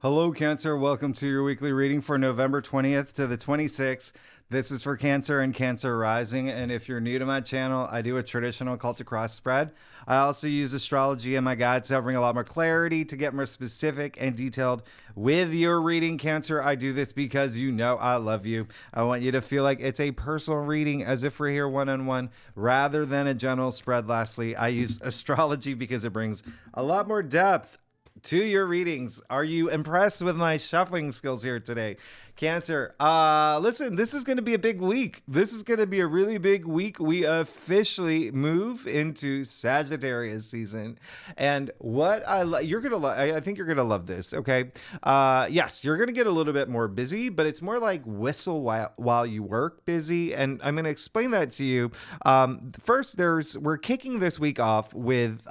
Hello, Cancer. Welcome to your weekly reading for November 20th to the 26th. This is for Cancer and Cancer Rising. And if you're new to my channel, I do a traditional cultic cross spread. I also use astrology and my guides to bring a lot more clarity to get more specific and detailed with your reading, Cancer. I do this because you know I love you. I want you to feel like it's a personal reading as if we're here one-on-one rather than a general spread. Lastly, I use astrology because it brings a lot more depth to your readings. Are you impressed with my shuffling skills here today, Cancer? Listen, this is going to be a big week. This is going to be a really big week. We officially move into Sagittarius season, and what you're gonna I think you're gonna love this. Okay, yes, you're gonna get a little bit more busy, but it's more like whistle while you work busy, and I'm gonna explain that to you. First, we're kicking this week off with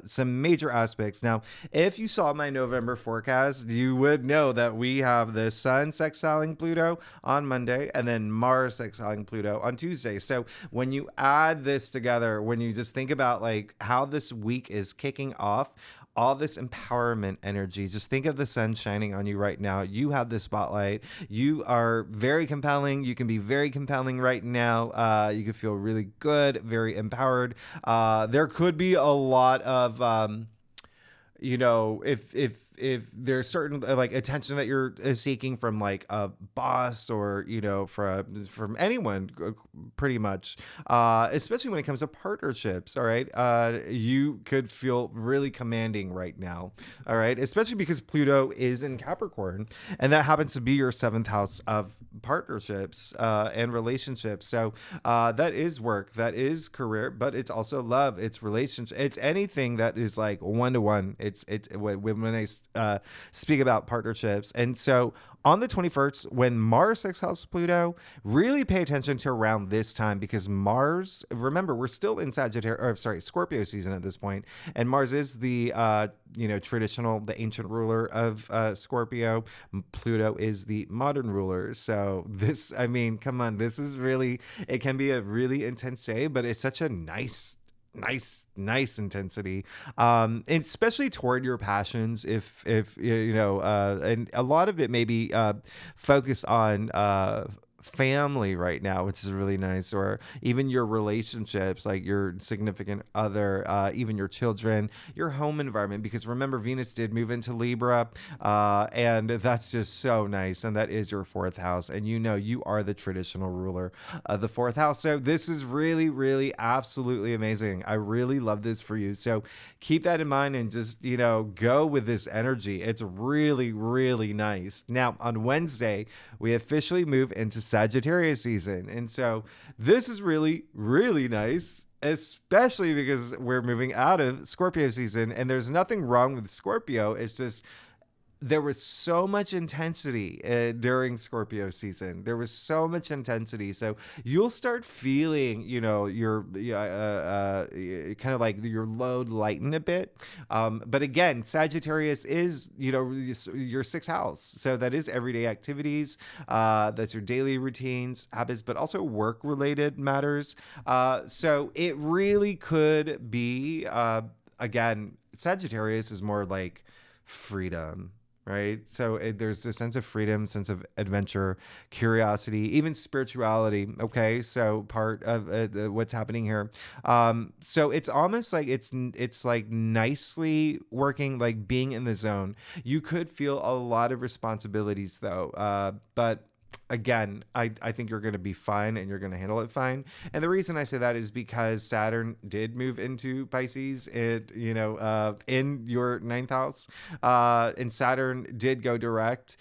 some major aspects. Now, if you saw my November forecast, you would know that we have the Sun sextiling Pluto on Monday and then Mars sextiling Pluto on Tuesday. So when you add this together, when you just think about like how this week is kicking off, all this empowerment energy, just think of the sun shining on you right now. You have the spotlight. You are very compelling. You can be very compelling right now. You can feel really good, very empowered. There could be a lot of if there's certain like attention that you're seeking from like a boss or from anyone, pretty much, especially when it comes to partnerships. All right, you could feel really commanding right now. All right, especially because Pluto is in Capricorn, and that happens to be your seventh house of partnerships and relationships. So that is work, that is career, but it's also love, it's relationship, it's anything that is like one-to-one. It's when I speak about partnerships. And so on the 21st, when Mars sextiles Pluto, really pay attention to around this time, because Mars, remember, we're still in Scorpio season at this point, and Mars is the traditional, the ancient ruler of Scorpio. Pluto is the modern ruler. So this, I mean, come on, this is really, it can be a really intense day, but it's such a nice intensity, and especially toward your passions. If and a lot of it may be focused on family right now, which is really nice, or even your relationships, like your significant other, even your children, your home environment, because remember, Venus did move into Libra, and that's just so nice, and that is your fourth house, and you are the traditional ruler of the fourth house. So this is really, really absolutely amazing. I really love this for you, so keep that in mind and just go with this energy. It's really, really nice. Now on Wednesday, we officially move into Sagittarius season. And so this is really, really nice, especially because we're moving out of Scorpio season, and there's nothing wrong with Scorpio. It's just there was so much intensity during Scorpio season. There was so much intensity. So you'll start feeling, your kind of like your load lighten a bit. But again, Sagittarius is, your sixth house. So that is everyday activities. That's your daily routines, habits, but also work-related matters. So it really could be, again, Sagittarius is more like freedom, right? So there's a sense of freedom, sense of adventure, curiosity, even spirituality. Okay, so part of what's happening here. So it's almost like it's like nicely working, like being in the zone. You could feel a lot of responsibilities though, but again, I think you're going to be fine and you're going to handle it fine. And the reason I say that is because Saturn did move into Pisces, in your ninth house, and Saturn did go direct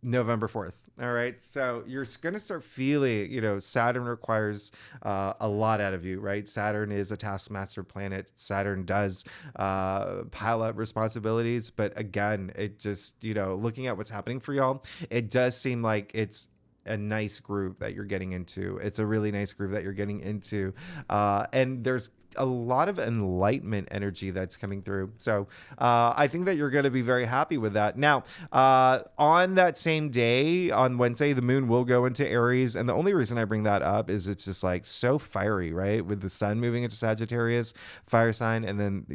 November 4th. All right. So you're going to start feeling, Saturn requires a lot out of you, right? Saturn is a taskmaster planet. Saturn does pile up responsibilities. But again, it just, looking at what's happening for y'all, it does seem like it's a nice groove that you're getting into. It's a really nice groove that you're getting into. And there's a lot of enlightenment energy that's coming through. So I think that you're going to be very happy with that. Now, on that same day, on Wednesday, the moon will go into Aries. And the only reason I bring that up is it's just like so fiery, right? With the sun moving into Sagittarius, fire sign, and then,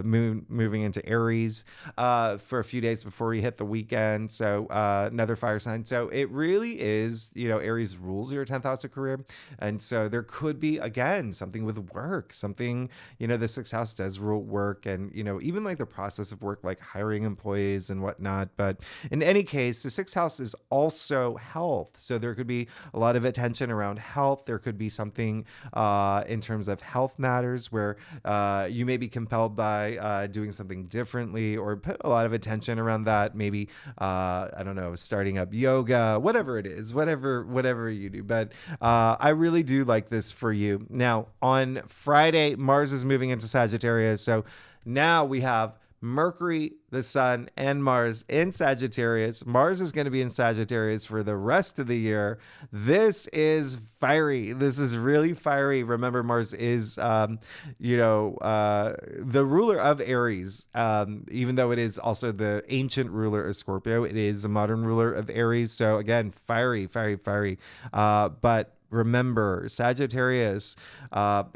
moon moving into Aries for a few days before we hit the weekend. So another fire sign. So it really is, Aries rules your 10th house of career. And so there could be, again, something with work, something, the sixth house does rule work and, even like the process of work, like hiring employees and whatnot. But in any case, the sixth house is also health. So there could be a lot of attention around health. There could be something in terms of health matters where you may be compelled by doing something differently or put a lot of attention around that. Maybe, I don't know, starting up yoga, whatever it is, whatever you do. But I really do like this for you. Now, on Friday, Mars is moving into Sagittarius. So now we have Mercury, the Sun, and Mars in Sagittarius. Mars is going to be in Sagittarius for the rest of the year. This is fiery. This is really fiery. Remember, Mars is, the ruler of Aries. Even though it is also the ancient ruler of Scorpio, it is a modern ruler of Aries. So again, fiery, fiery, fiery. But remember, Sagittarius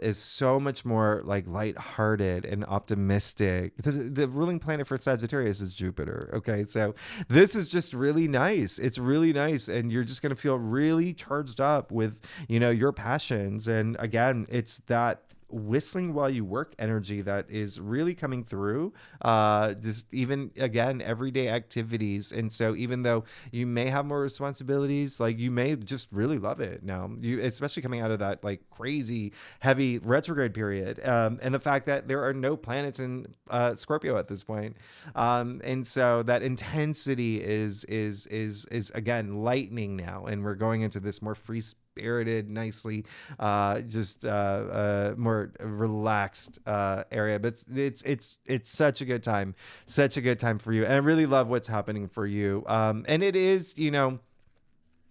is so much more like lighthearted and optimistic. The ruling planet for Sagittarius is Jupiter. Okay, so this is just really nice. It's really nice, and you're just gonna feel really charged up with your passions. And again, it's that whistling while you work energy that is really coming through, just even again everyday activities. And so even though you may have more responsibilities, like you may just really love it now, you especially coming out of that like crazy heavy retrograde period, and the fact that there are no planets in Scorpio at this point, and so that intensity is again lightening now, and we're going into this more free spirited, nicely, more relaxed area. But it's such a good time, for you. And I really love what's happening for you. And it is,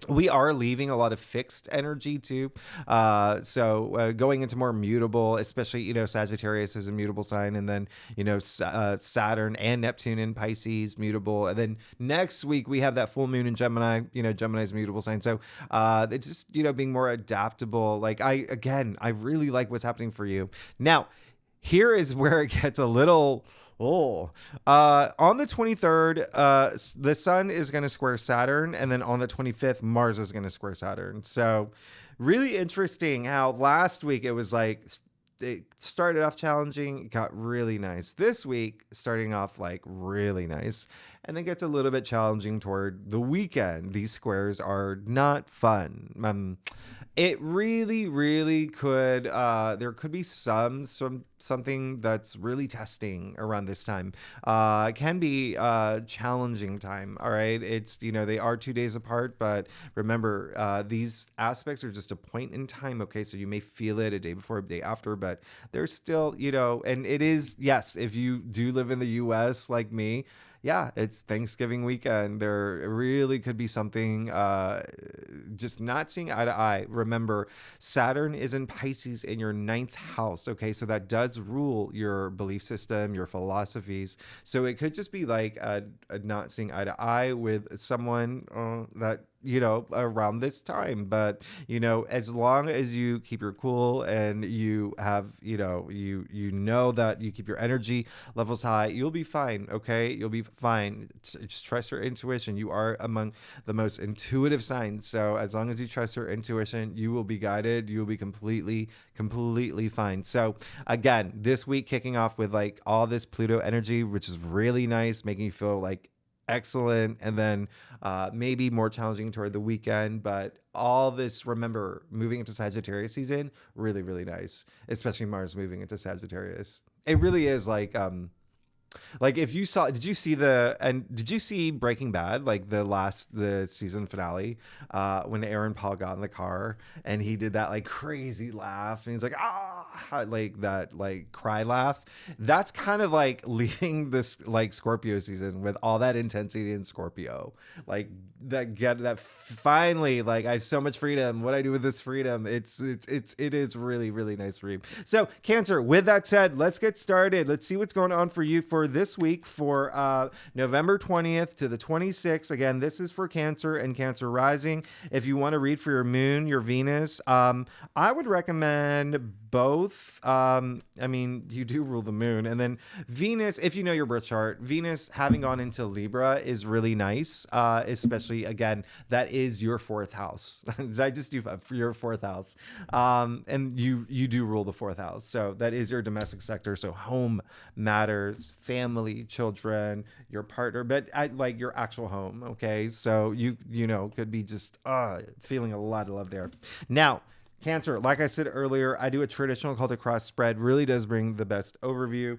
we are leaving a lot of fixed energy too. So going into more mutable, especially, Sagittarius is a mutable sign. And then, Saturn and Neptune in Pisces, mutable. And then next week we have that full moon in Gemini, Gemini's mutable sign. So it's just, being more adaptable. Like I really like what's happening for you. Now, here is where it gets a little... on the 23rd, the sun is going to square Saturn, and then on the 25th, Mars is going to square Saturn. So really interesting how last week it was like, it started off challenging, got really nice. This week, starting off like really nice, and then gets a little bit challenging toward the weekend. These squares are not fun. It really, really could, there could be something that's really testing around this time. It can be a challenging time, all right? It's, they are 2 days apart, but remember, these aspects are just a point in time, okay? So you may feel it a day before, a day after, but there's still, and it is, yes, if you do live in the US like me, yeah, it's Thanksgiving weekend. There really could be something just not seeing eye to eye. Remember, Saturn is in Pisces in your 9th house. Okay, so that does rule your belief system, your philosophies. So it could just be like a not seeing eye to eye with someone that around this time. But as long as you keep your cool and you have you know that you keep your energy levels high, you'll be fine. Okay, you'll be fine. Just trust your intuition. You are among the most intuitive signs, so as long as you trust your intuition, you will be guided. You will be completely fine. So again, this week kicking off with like all this Pluto energy, which is really nice, making you feel like excellent, and then maybe more challenging toward the weekend. But all this, remember, moving into Sagittarius season, really, really nice, especially Mars moving into Sagittarius. It really is like Like if you saw, did you see Breaking Bad, like the season finale, when Aaron Paul got in the car and he did that like crazy laugh and he's like, like that, like cry laugh. That's kind of like leaving this like Scorpio season with all that intensity in Scorpio. Like that finally, like I have so much freedom. What I do with this freedom, it is really, really nice for you. So Cancer, with that said, let's get started. Let's see what's going on for you for this week, for November 20th to the 26th. Again, this is for Cancer and Cancer rising. If you want to read for your moon, your Venus, I would recommend both. I mean, you do rule the moon, and then Venus, if you know your birth chart, Venus having gone into Libra is really nice, especially again, that is your fourth house. I just do for your fourth house, and you do rule the fourth house, so that is your domestic sector. So home matters, family, children, your partner, but like your actual home. Okay, so you know could be just feeling a lot of love there. Now, Cancer, like I said earlier, I do a traditional Celtic cross spread. Really does bring the best overview.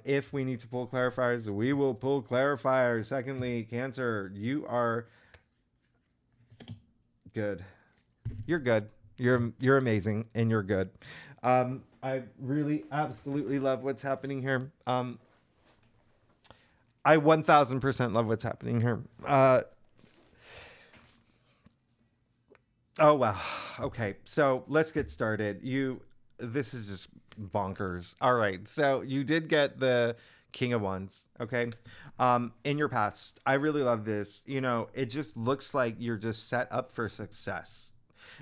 If we need to pull clarifiers, we will pull clarifiers. Secondly, Cancer, you are good. You're good. You're amazing, and you're good. I really absolutely love what's happening here. I 1000% love what's happening here. Oh wow. Okay. So let's get started. This is just bonkers. All right. So you did get the King of Wands. Okay. In your past, I really love this. You know, it just looks like you're just set up for success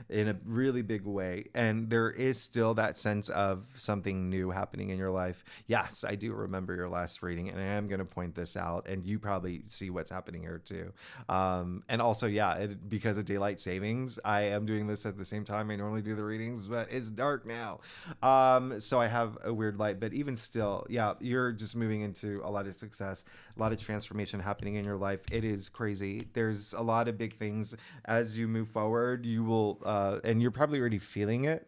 in a really big way. And there is still that sense of something new happening in your life. Yes, I do remember your last reading, and I am going to point this out, and you probably see what's happening here too. And also, yeah, because of daylight savings, I am doing this at the same time I normally do the readings, but it's dark now. So I have a weird light, but even still, yeah, you're just moving into a lot of success, a lot of transformation happening in your life. It is crazy. There's a lot of big things as you move forward. You will and you're probably already feeling it,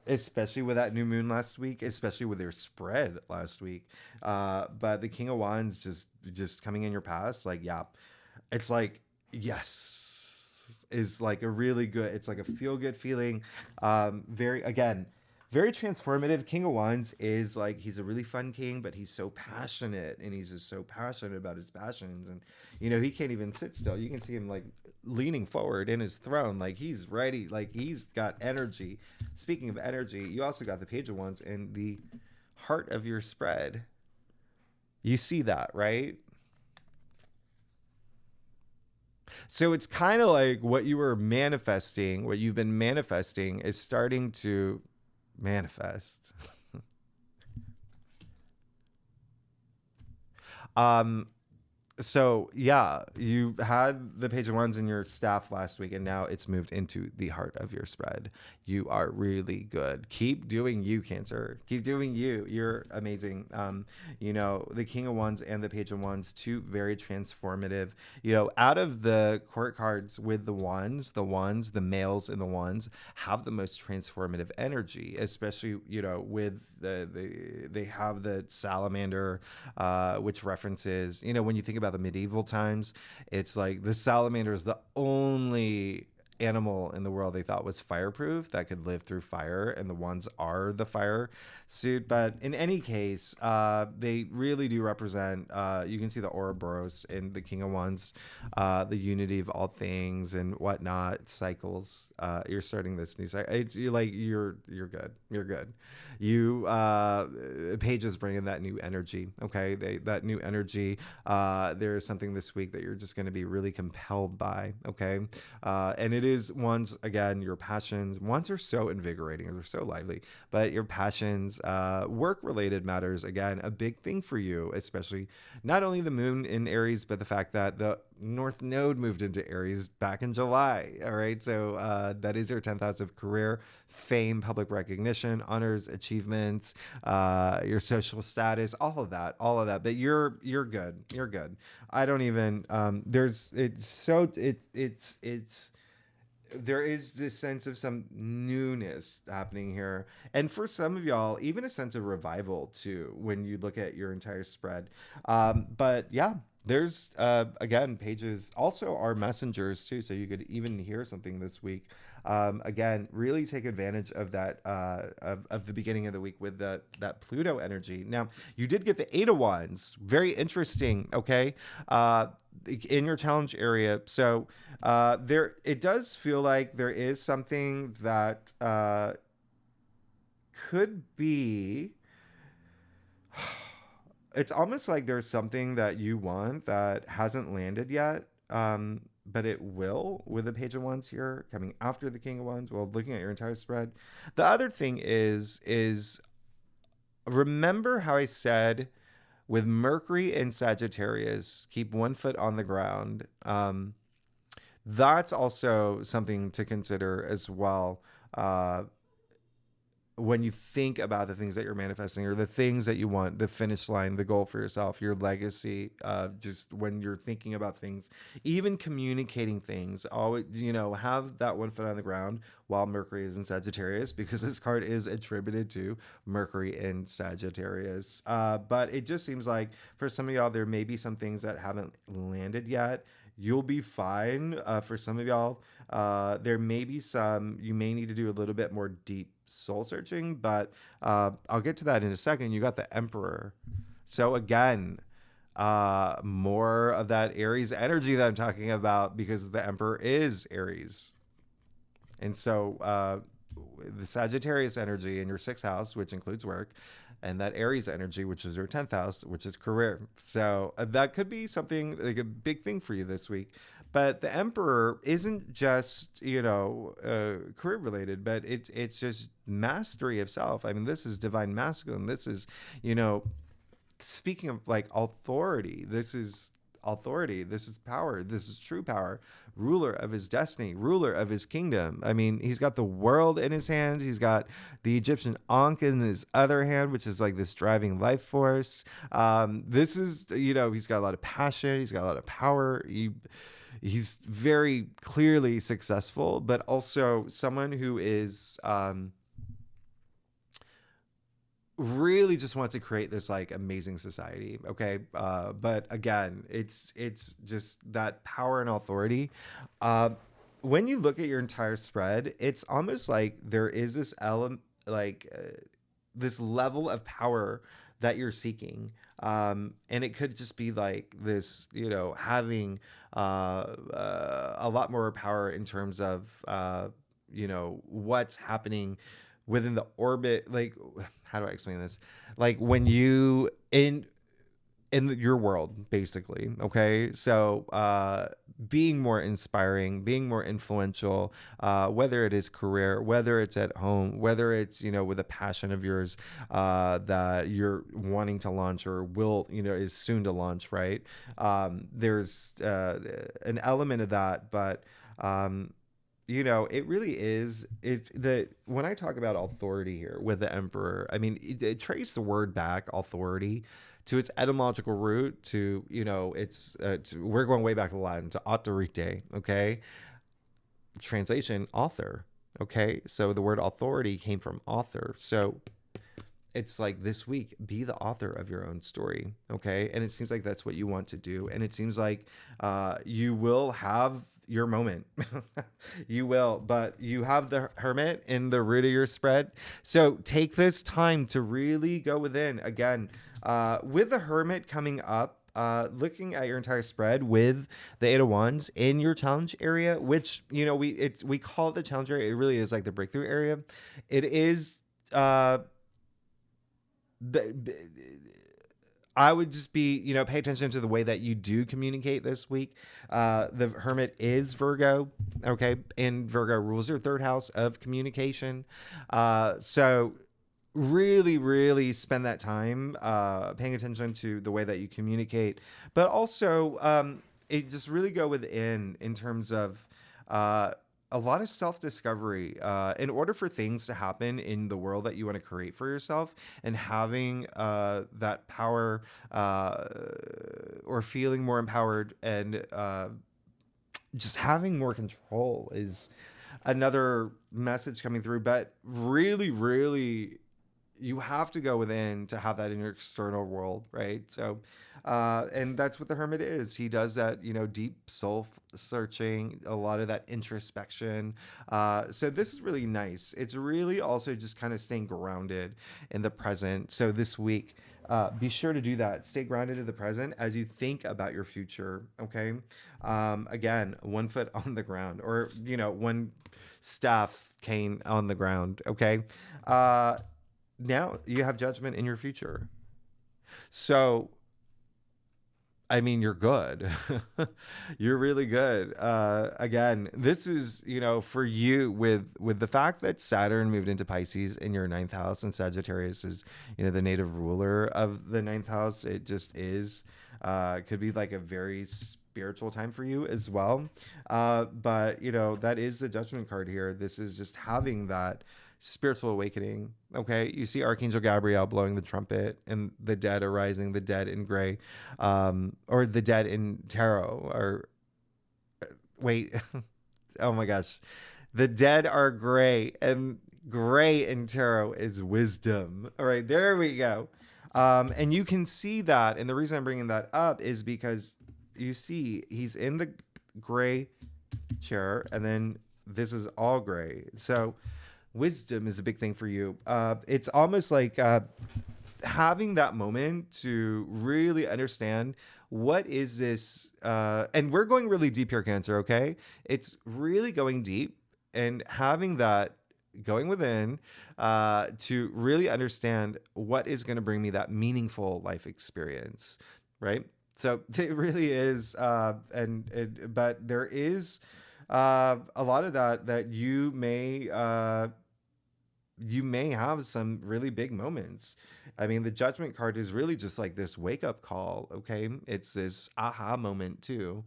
especially with that new moon last week, especially with your spread last week. But the King of Wands just coming in your past, like, yeah, it's like, yes, is like a really good, it's like a feel good feeling. Very, again, very transformative. King of Wands is like, he's a really fun king, but he's so passionate, and he's just so passionate about his passions. And, you know, he can't even sit still. You can see him like leaning forward in his throne, like he's ready, like he's got energy. Speaking of energy, you also got the Page of Wands in the heart of your spread. You see that, right? So it's kind of like what you were manifesting, what you've been manifesting is starting to manifest. um So yeah, you had the Page of Wands in your staff last week, and now it's moved into the heart of your spread. You are really good. Keep doing you, Cancer. Keep doing you. You're amazing. You know, the King of Wands and the Page of Wands, two very transformative. You know, out of the court cards with the males in the wands have the most transformative energy, especially, you know, with they have the salamander, which references, you know, when you think about the medieval times, it's like the salamander is the only animal in the world they thought was fireproof, that could live through fire, and the ones are the fire suit. But in any case, they really do represent, you can see the Ouroboros in the King of Wands, the unity of all things and whatnot, cycles. You're starting this new cycle. You're good. You're good. You Pages bring in that new energy. Okay, that new energy. There is something this week that you're just going to be really compelled by. Okay, and it is ones, again, your passions. Ones are so invigorating, they're so lively, but your passions, work related matters, again, a big thing for you, especially not only the moon in Aries, but the fact that the North Node moved into Aries back in July. All right. So that is your 10th house of career, fame, public recognition, honors, achievements, your social status, all of that. But you're good. You're good. I don't even, it's there is this sense of some newness happening here. And for some of y'all, even a sense of revival too, when you look at your entire spread. But yeah, there's, again, pages also are messengers too. So you could even hear something this week. Again, really take advantage of that, of the beginning of the week with that Pluto energy. Now, you did get the Eight of Wands. Very interesting. Okay. In your challenge area. So, there, it does feel like there is something that, could be, it's almost like there's something that you want that hasn't landed yet. But it will with the Page of Wands here coming after the King of Wands. Well, looking at your entire spread. The other thing is remember how I said with Mercury and Sagittarius, keep one foot on the ground. That's also something to consider as well. When you think about the things that you're manifesting or the things that you want, the finish line, the goal for yourself, your legacy, just when you're thinking about things, even communicating things, always, have that one foot on the ground while Mercury is in Sagittarius, because this card is attributed to Mercury in Sagittarius. But it just seems like for some of y'all, there may be some things that haven't landed yet. You'll be fine. For some of y'all, there may be some, you may need to do a little bit more deep soul searching, but I'll get to that in a second. You got the Emperor. So again, more of that Aries energy that I'm talking about, because the Emperor is Aries. And so the Sagittarius energy in your sixth house, which includes work, and that Aries energy, which is your 10th house, which is career. So that could be something like a big thing for you this week. But the Emperor isn't just, career related, but it's just mastery of self. I mean, this is divine masculine. This is, speaking of like authority, this is authority. This is power. This is true power. Ruler of his destiny, ruler of his kingdom. I mean, he's got the world in his hands. He's got the Egyptian Ankh in his other hand, which is like this driving life force. This is, he's got a lot of passion. He's got a lot of power. He's very clearly successful, but also someone who is, really just wants to create this like amazing society. Okay. But again, it's just that power and authority. When you look at your entire spread, it's almost like there is this element, like this level of power that you're seeking. And it could just be like this, having a lot more power in terms of, what's happening within the orbit. Like, how do I explain this? Like when you in your world, basically. Okay. So, being more inspiring, being more influential, whether it is career, whether it's at home, whether it's, with a passion of yours, that you're wanting to launch or will, is soon to launch. Right. There's, an element of that, but, it really is. When I talk about authority here with the Emperor, I mean, it trace the word back, authority, to its etymological root. To we're going way back to Latin, to autorite. Okay, translation author. Okay, so the word authority came from author. So it's like this week, be the author of your own story. Okay, and it seems like that's what you want to do, and it seems like you will have your moment. You will, but you have the Hermit in the root of your spread. So take this time to really go within. Again, with the Hermit coming up, looking at your entire spread with the Eight of Wands in your challenge area, which, we call it the challenge area. It really is like the breakthrough area. It is, I would just be, pay attention to the way that you do communicate this week. The Hermit is Virgo, okay? And Virgo rules your third house of communication. So really, really spend that time paying attention to the way that you communicate. But also, it just really go within in terms of a lot of self-discovery in order for things to happen in the world that you want to create for yourself, and having that power or feeling more empowered and just having more control is another message coming through, but really, really, you have to go within to have that in your external world, right? So, and that's what the hermit is. He does that, deep soul searching, a lot of that introspection. So this is really nice. It's really also just kind of staying grounded in the present. So this week, be sure to do that. Stay grounded in the present as you think about your future. Okay. Again, one foot on the ground, or one staff cane on the ground. Okay. Now you have judgment in your future. So, I mean, you're good. You're really good. Again, this is, for you with the fact that Saturn moved into Pisces in your ninth house, and Sagittarius is, the native ruler of the ninth house. It just is, could be like a very spiritual time for you as well. But, that is the judgment card here. This is just having that spiritual awakening. Okay, you see Archangel Gabriel blowing the trumpet, and the dead are rising, the dead in gray, or the dead in tarot, or wait, oh my gosh, the dead are gray, and gray in tarot is wisdom. All right, there we go. And you can see that, and the reason I'm bringing that up is because you see he's in the gray chair, and then this is all gray. So wisdom is a big thing for you. It's almost like having that moment to really understand what is this. And we're going really deep here, Cancer, okay? It's really going deep, and having that going within to really understand what is going to bring me that meaningful life experience, right? So it really is. But there is a lot of that you may have some really big moments. I mean, the judgment card is really just like this wake up call. Okay. It's this aha moment too.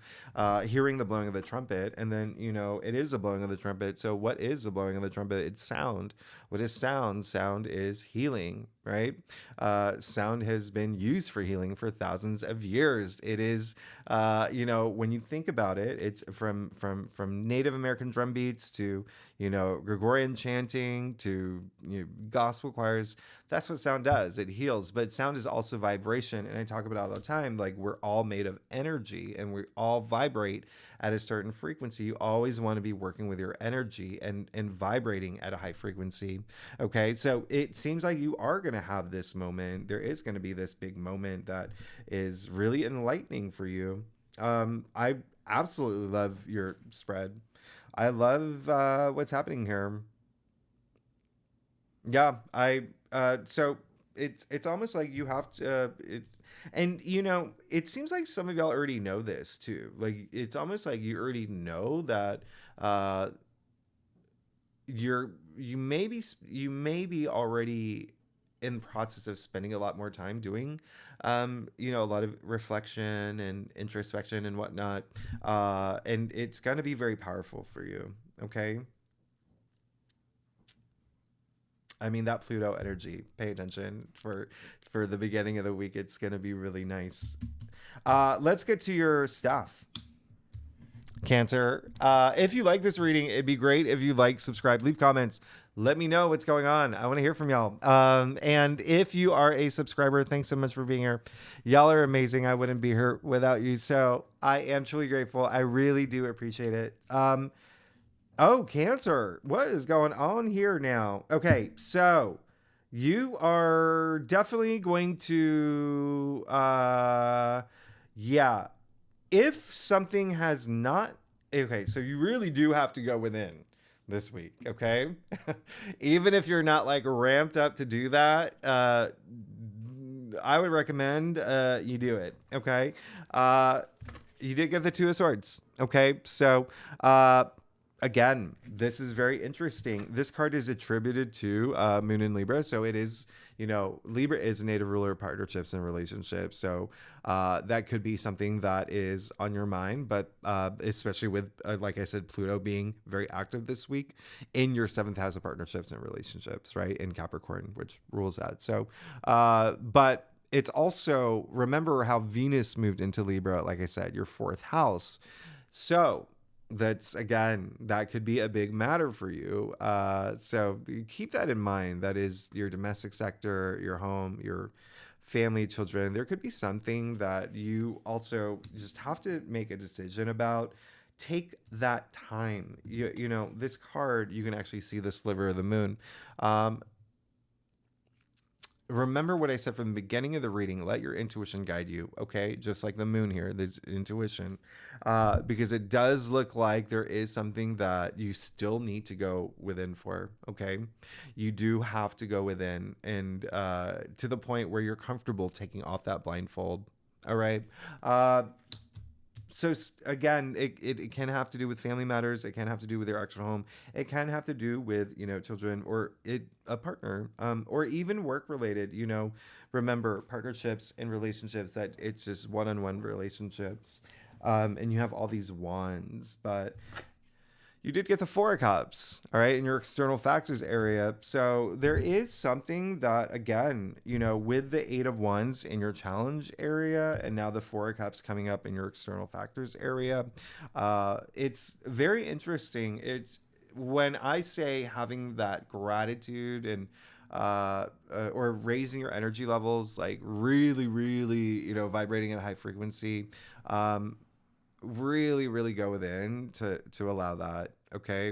Hearing the blowing of the trumpet. And then, it is a blowing of the trumpet. So what is the blowing of the trumpet? It's sound. What is sound? Sound is healing, right? Sound has been used for healing for thousands of years. It is, when you think about it, it's from Native American drum beats to, Gregorian chanting to gospel choirs. That's what sound does. It heals. But sound is also vibration. And I talk about it all the time. Like, we're all made of energy, and we all vibrate at a certain frequency. You always want to be working with your energy and vibrating at a high frequency. Okay. So it seems like you are going to have this moment. There is going to be this big moment that is really enlightening for you. I absolutely love your spread. I love what's happening here. Yeah, so it's almost like you have to and it seems like some of y'all already know this too. Like, it's almost like you already know that you may be already in the process of spending a lot more time doing a lot of reflection and introspection and whatnot, and it's going to be very powerful for you. Okay, I mean, that Pluto energy, pay attention for the beginning of the week. It's going to be really nice. Let's get to your stuff, Cancer. If you like this reading, it'd be great if you subscribe, leave comments. Let me know what's going on. I want to hear from y'all. And if you are a subscriber, thanks so much for being here. Y'all are amazing. I wouldn't be here without you. So I am truly grateful. I really do appreciate it. Oh, Cancer, what is going on here now? Okay, so you are definitely going to, yeah. If something has not, okay, so you really do have to go within this week, okay? Even if you're not ramped up to do that, I would recommend you do it, okay? You did get the Two of Swords, okay? So, again, this is very interesting. This card is attributed to Moon in Libra. So it is, Libra is a native ruler of partnerships and relationships. So that could be something that is on your mind. But especially with, like I said, Pluto being very active this week in your seventh house of partnerships and relationships, right? In Capricorn, which rules that. So, but it's also, remember how Venus moved into Libra, like I said, your fourth house. So That's, again, that could be a big matter for you. So keep that in mind. That is your domestic sector, your home, your family, children. There could be something that you also just have to make a decision about. Take that time. This card, you can actually see the sliver of the moon. Um, Remember what I said from the beginning of the reading. Let your intuition guide you, okay? Just like the moon here, there's intuition. Because it does look like there is something that you still need to go within for, okay? You do have to go within, and to the point where you're comfortable taking off that blindfold, all right? Uh, so again, it can have to do with family matters. It can have to do with your actual home. It can have to do with children, or a partner, or even work related. Remember, partnerships and relationships, that it's just one-on-one relationships, and you have all these wands, but you did get the Four of Cups, all right, in your external factors area. So there is something that, again, with the Eight of Wands in your challenge area, and now the Four of Cups coming up in your external factors area, it's very interesting. It's when I say having that gratitude and or raising your energy levels, like really, really, vibrating at a high frequency. Um, Really, really go within to allow that, okay?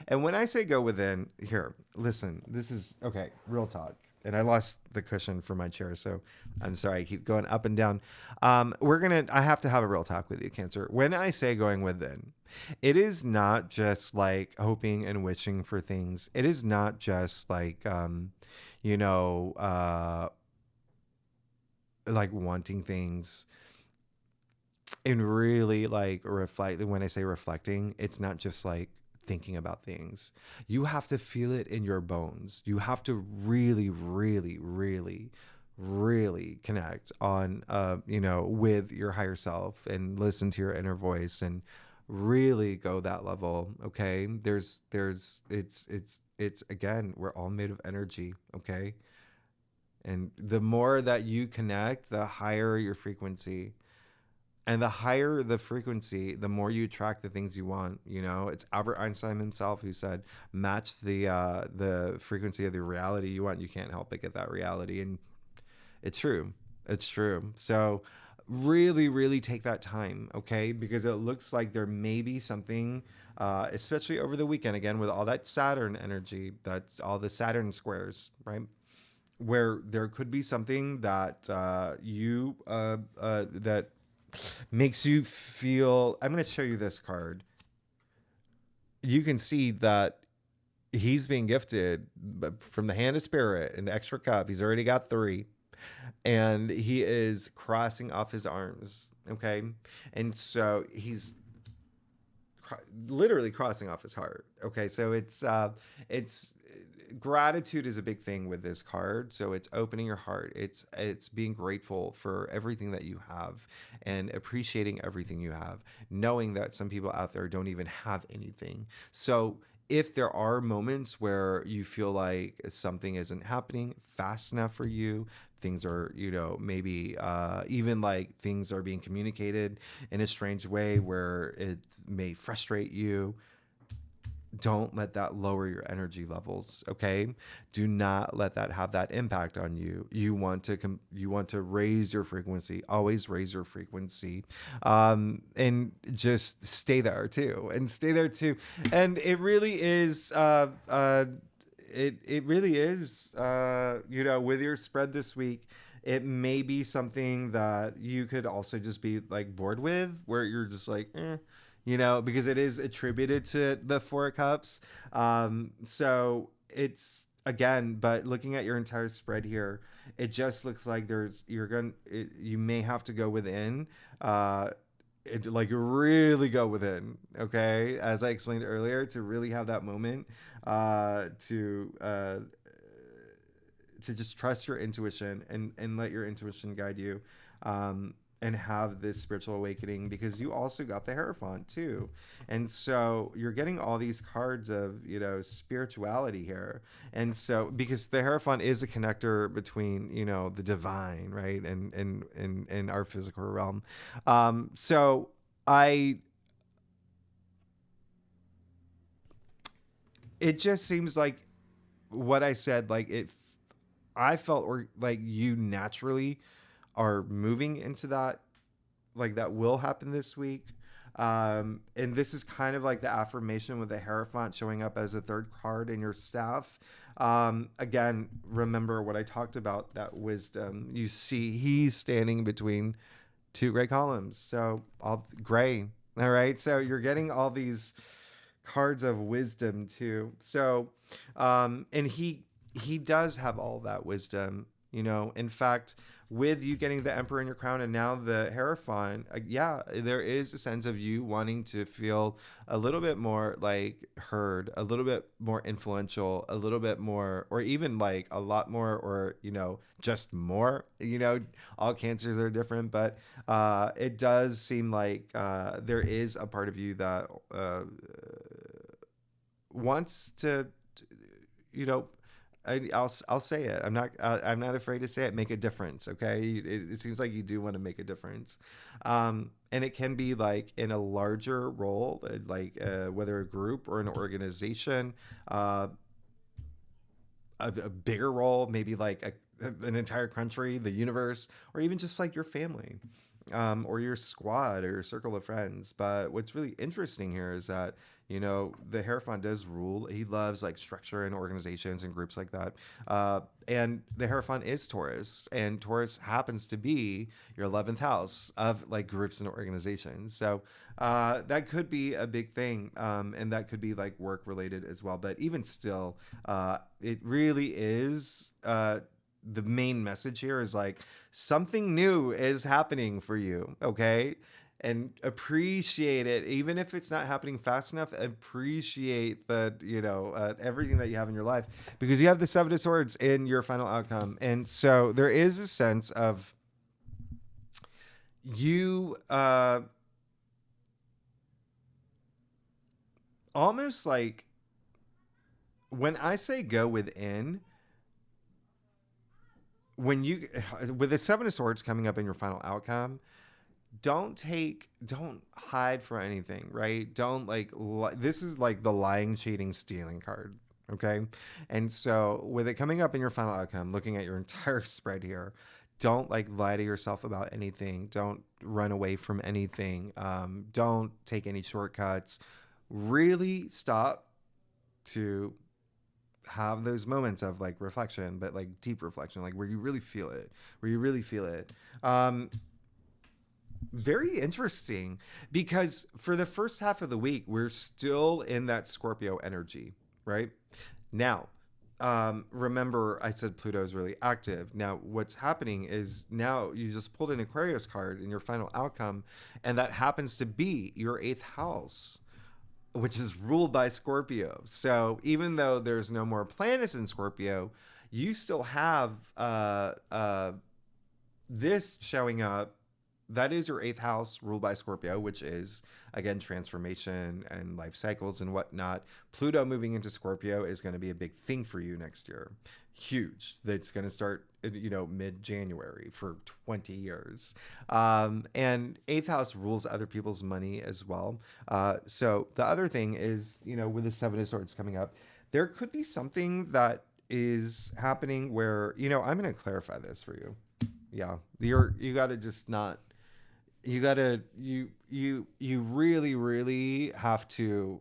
And when I say go within, here, listen, this is okay, real talk. And I lost the cushion for my chair, so I'm sorry, I keep going up and down. I have to have a real talk with you, Cancer. When I say going within, it is not just like hoping and wishing for things. It is not just like you know like wanting things and really like reflect. When I say reflecting, it's not just like thinking about things. You have to feel it in your bones. You have to really, really, really, really connect on with your higher self, and listen to your inner voice, and really go that level. Okay, it's again, we're all made of energy. Okay, and the more that you connect, the higher your frequency, and the higher the frequency, the more you attract the things you want. It's Albert Einstein himself who said, "Match the frequency of the reality you want. You can't help but get that reality." And it's true. It's true. So really, really take that time, okay? Because it looks like there may be something, especially over the weekend, again, with all that Saturn energy, that's all the Saturn squares, right? Where there could be something that that makes you feel. I'm going to show you this card. You can see that he's being gifted from the hand of spirit an extra cup. He's already got 3, and he is crossing off his arms. Okay, and so he's literally crossing off his heart. Okay, so it's gratitude is a big thing with this card. So it's opening your heart. It's being grateful for everything that you have, and appreciating everything you have, knowing that some people out there don't even have anything. So if there are moments where you feel like something isn't happening fast enough for you, things are, maybe even like things are being communicated in a strange way where it may frustrate you, don't let that lower your energy levels. Okay, do not let that have that impact on you. You want to raise your frequency. Always raise your frequency, and just stay there too, and it really is it really is with your spread this week, it may be something that you could also just be like bored with, where you're just like because it is attributed to the Four of Cups. So it's, again, but looking at your entire spread here, it just looks like you may have to go within, like really go within. Okay, as I explained earlier, to really have that moment, to just trust your intuition, and let your intuition guide you. And have this spiritual awakening, because you also got the Hierophant too. And so you're getting all these cards of, spirituality here. And so, because the Hierophant is a connector between, the divine, right? And our physical realm. So I it just seems like what I said, like I felt or like you naturally are moving into that, like that will happen this week. And this is kind of like the affirmation with the Hierophant showing up as a third card in your staff. Again, remember what I talked about, that wisdom. You see, he's standing between two gray columns. So all gray. All right. So you're getting all these cards of wisdom too. So, and he does have all that wisdom. In fact, with you getting the Emperor in your crown and now the Hierophant, yeah, there is a sense of you wanting to feel a little bit more like heard, a little bit more influential, a little bit more, or even like a lot more, or, just more. All cancers are different, but it does seem like there is a part of you that wants to, you know, I'll say it. I'm not afraid to say it. Make a difference. Okay. It seems like you do want to make a difference, and it can be like in a larger role, like whether a group or an organization, a bigger role, maybe like an entire country, the universe, or even just like your family, or your squad or your circle of friends. But what's really interesting here is that, the Hierophant does rule. He loves like structure and organizations and groups like that. And the Hierophant is Taurus, and Taurus happens to be your 11th house of like groups and organizations. So that could be a big thing. And that could be like work related as well. But even still, it really is. The main message here is like something new is happening for you, okay? And appreciate it, even if it's not happening fast enough. Appreciate the, everything that you have in your life, because you have the Seven of Swords in your final outcome, and so there is a sense of you, almost like when I say go within, when you with the Seven of Swords coming up in your final outcome, don't hide for anything, right? Don't like this is like the lying, cheating, stealing card, okay? And so with it coming up in your final outcome, looking at your entire spread here, don't like lie to yourself about anything. Don't run away from anything. Don't take any shortcuts. Really stop to have those moments of like reflection, but like deep reflection, like where you really feel it, very interesting, because for the first half of the week, we're still in that Scorpio energy, right? Now, remember I said Pluto is really active. Now, what's happening is now you just pulled an Aquarius card in your final outcome, and that happens to be your eighth house, which is ruled by Scorpio. So even though there's no more planets in Scorpio, you still have this showing up. That is your eighth house ruled by Scorpio, which is, again, transformation and life cycles and whatnot. Pluto moving into Scorpio is going to be a big thing for you next year. Huge. That's going to start, mid-January for 20 years. And eighth house rules other people's money as well. So the other thing is, with the Seven of Swords coming up, there could be something that is happening where, I'm going to clarify this for you. Yeah, you got to just not, you got to, you really, really have to.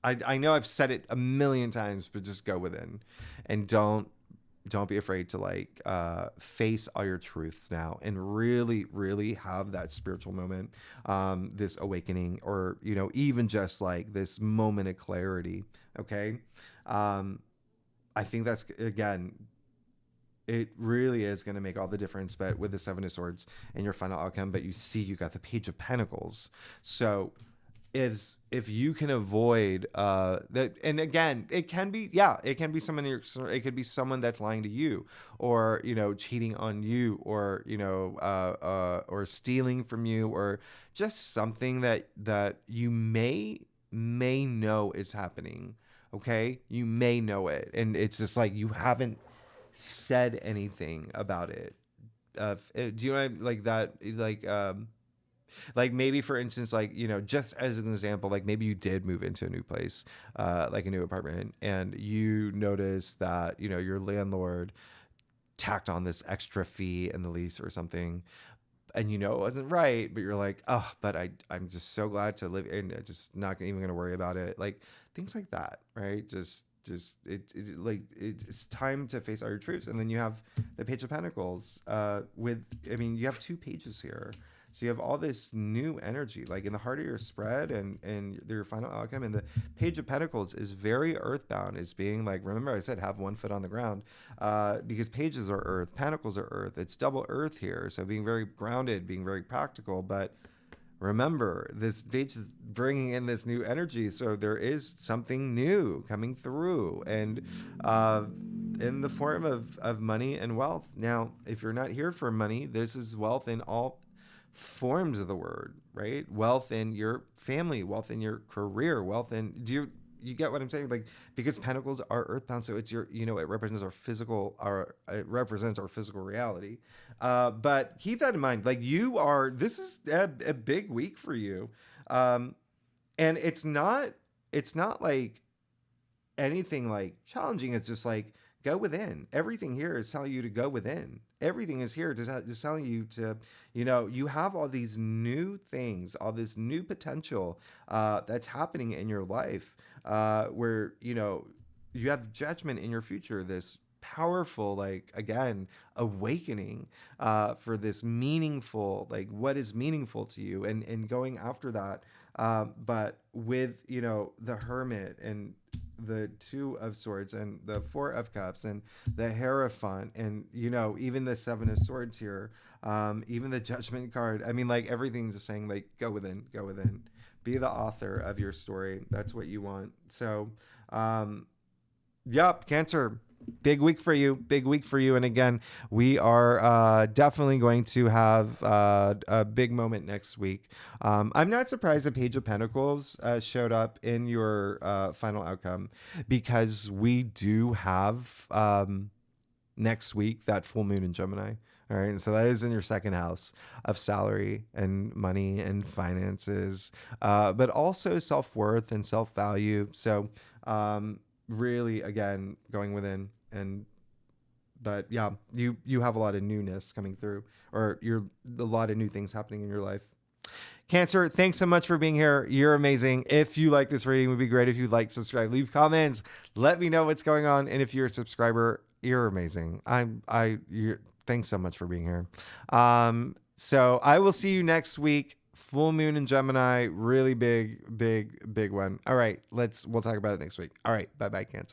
I know I've said it a million times, but just go within, and don't be afraid to like face all your truths now, and really, really have that spiritual moment, this awakening, or even just like this moment of clarity. Okay. I think that's, again, it really is going to make all the difference. But with the Seven of Swords and your final outcome, but you got the Page of Pentacles. So is if you can avoid that, and again, it can be someone it could be someone that's lying to you, or cheating on you, or or stealing from you, or just something that you may know is happening. Okay, you may know it, and it's just like you haven't said anything about it. Do you know what like that? Like, Like maybe for instance, like, you know, just as an example, like maybe you did move into a new place, like a new apartment, and you notice that, you know, your landlord tacked on this extra fee in the lease or something, and you know it wasn't right, but you're like, oh, but I'm just so glad to live in it, just not even gonna worry about it. Like things like that, right? It's time to face all your truths. And then you have the Page of Pentacles, I mean, you have two pages here. So you have all this new energy, like in the heart of your spread and your final outcome. And the Page of Pentacles is very earthbound. It's being like, remember I said, have one foot on the ground, because pages are earth, pentacles are earth. It's double earth here. So being very grounded, being very practical. But remember, this page is bringing in this new energy. So there is something new coming through. And in the form of money and wealth. Now, if you're not here for money, this is wealth in all forms of the word, right? Wealth in your family, wealth in your career, wealth in, you get what I'm saying? Like, because pentacles are earthbound, so it's your, you know, it represents it represents our physical reality. But keep that in mind. Like this is a big week for you. And it's not like anything like challenging. It's just like, go within. Everything here is telling you to go within. Everything is here is telling you to, you know, you have all these new things, all this new potential that's happening in your life, where, you know, you have judgment in your future, this powerful, like, again, awakening for this meaningful, like, what is meaningful to you, and going after that. But with, you know, the Hermit and the Two of Swords and the Four of Cups and the Hierophant and, you know, even the Seven of Swords here, even the Judgment card. I mean, like, everything's just saying, like, go within, be the author of your story. That's what you want. So, yep, Cancer. Big week for you. And again, we are definitely going to have a big moment next week. I'm not surprised the Page of Pentacles showed up in your final outcome, because we do have next week that full moon in Gemini. All right. And so that is in your second house of salary and money and finances, but also self-worth and self-value. So, really, again, going within. But yeah, you have a lot of newness coming through, or a lot of new things happening in your life. Cancer, thanks so much for being here. You're amazing. If you like this reading, it would be great if you'd like, subscribe, leave comments, let me know what's going on. And if you're a subscriber, you're amazing. Thanks so much for being here. So I will see you next week. Full moon in Gemini, really big one. All right, we'll talk about it next week. All right, bye-bye, Cancer.